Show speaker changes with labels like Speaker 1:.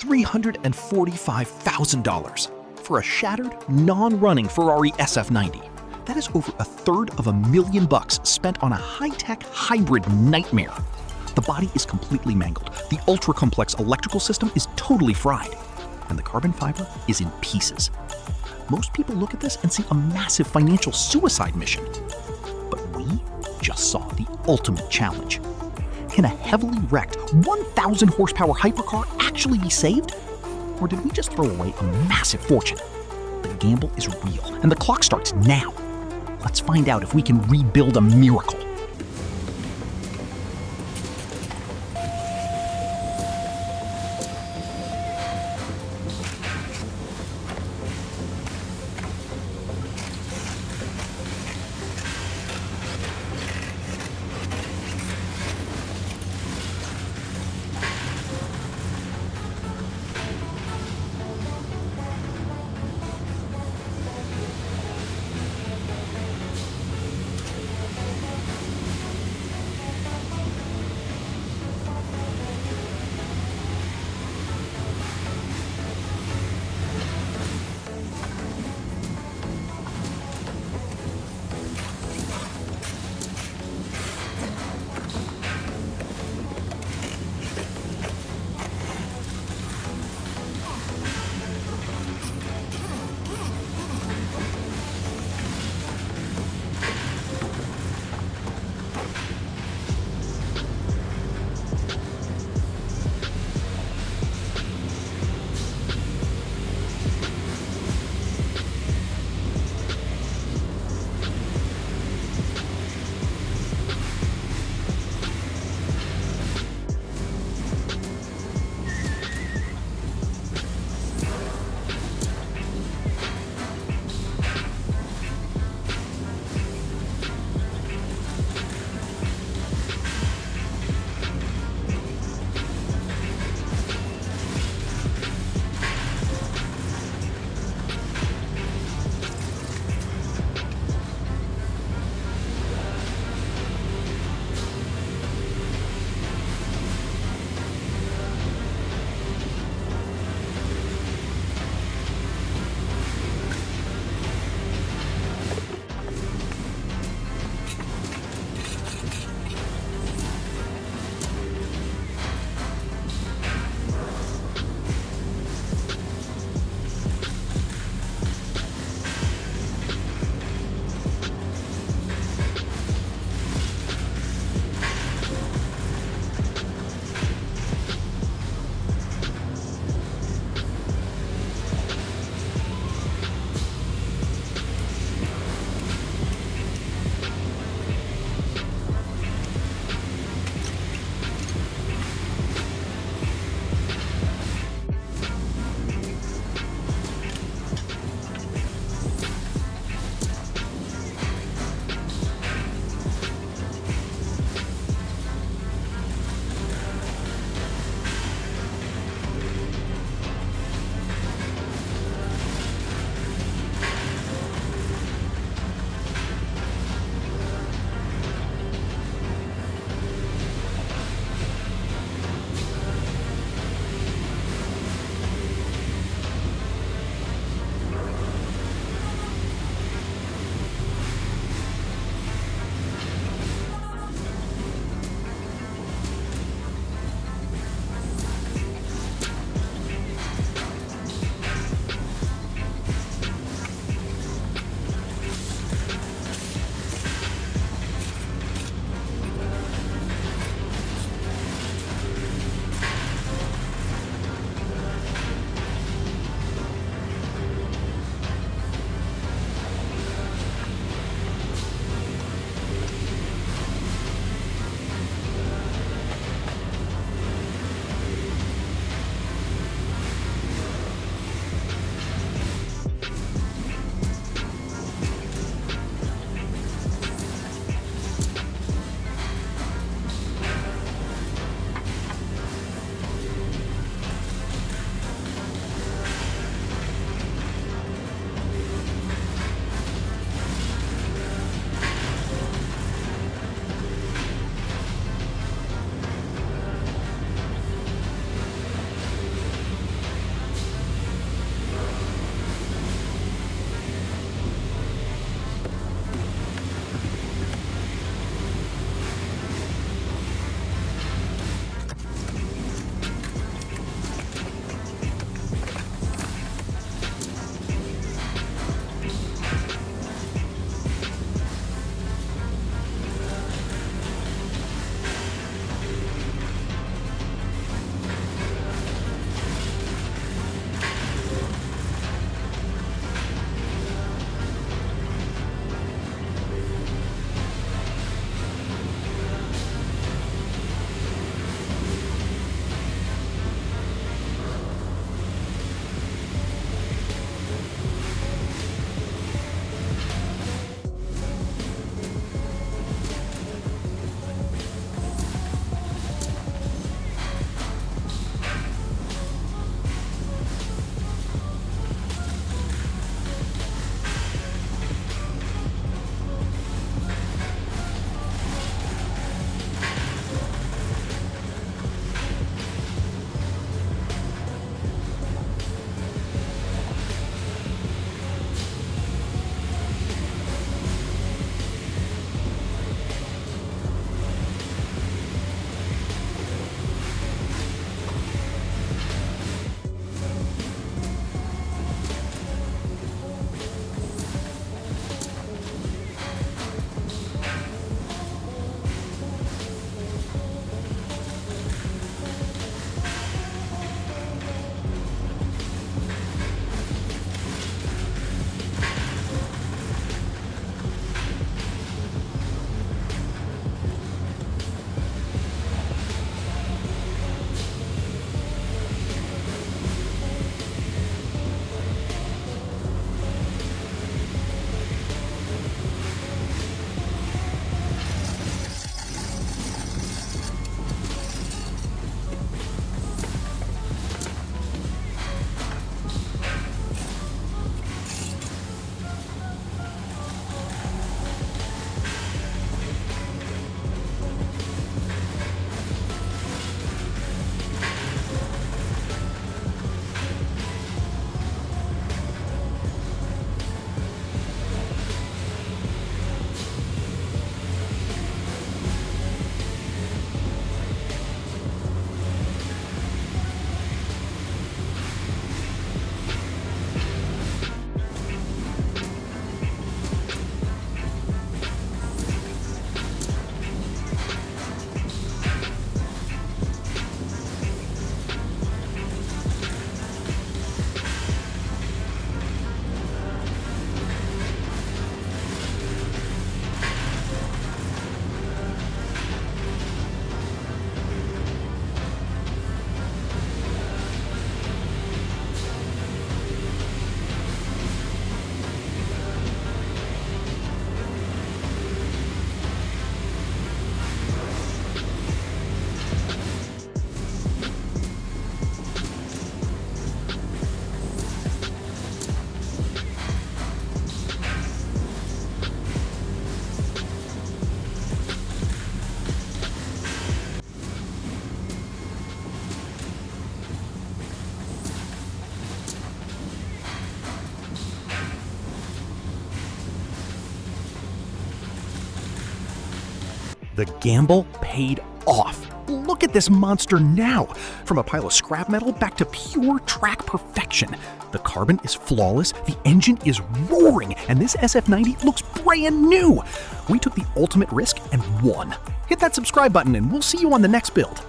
Speaker 1: $345,000 for a shattered, non-running Ferrari SF90. That is over $250,000 spent on a high-tech hybrid nightmare. The body is completely mangled, the ultra-complex electrical system is totally fried, and the carbon fiber is in pieces. Most people look at this and see a massive financial suicide mission. But we just saw the ultimate challenge. Can a heavily wrecked 1,000 horsepower hypercar actually be saved? Or did we just throw away a massive fortune? The gamble is real, and the clock starts now. Let's find out if we can rebuild a miracle. The gamble paid off. Look at this monster now! From a pile of scrap metal back to pure track perfection. The carbon is flawless, the engine is roaring, and this SF90 looks brand new! We took the ultimate risk and won. Hit that subscribe button and we'll see you on the next build.